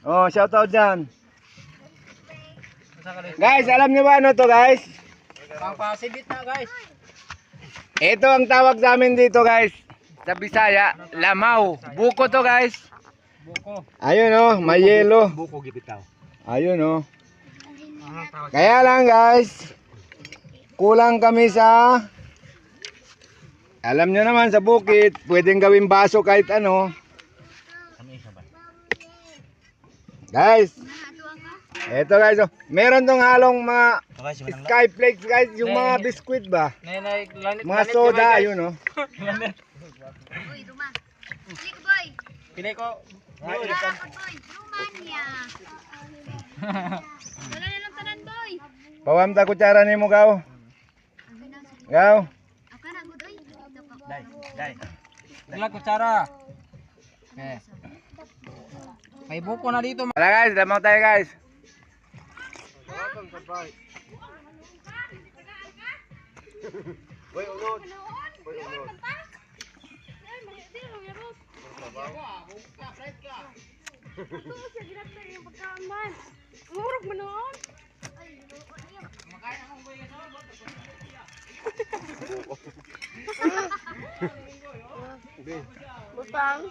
Oh, shout out dyan. Guys, alam niyo ba ano to guys? Pampasidit na guys. Ito ang tawag sa amin dito guys. Sa Bisaya, lamaw. Buko to guys. Buko. Ayun oh, may yelo. Buko gibitaw. Ayun oh. Kaya lang guys, kulang kami sa, alam nyo naman sa bukid, pwedeng gawing baso kahit ano. Guys, eto guys, oh, meron tong halong mga skyflakes guys, yung mga biskwit ba? Mga soda, ayun oh. Boy, duma. Pili ko, boy. Pili ko. Boy, Rumania. Wala na lang tanan, boy. Pawamta kutsara ni mo gaw. Gaw. Ako na, boy. Ito po. Dai. Wala kutsara. Okay. May buko na dito. Wala guys, lamaw tayo guys. Boy, unod. Boy, unod. Murag mo noon. Butang.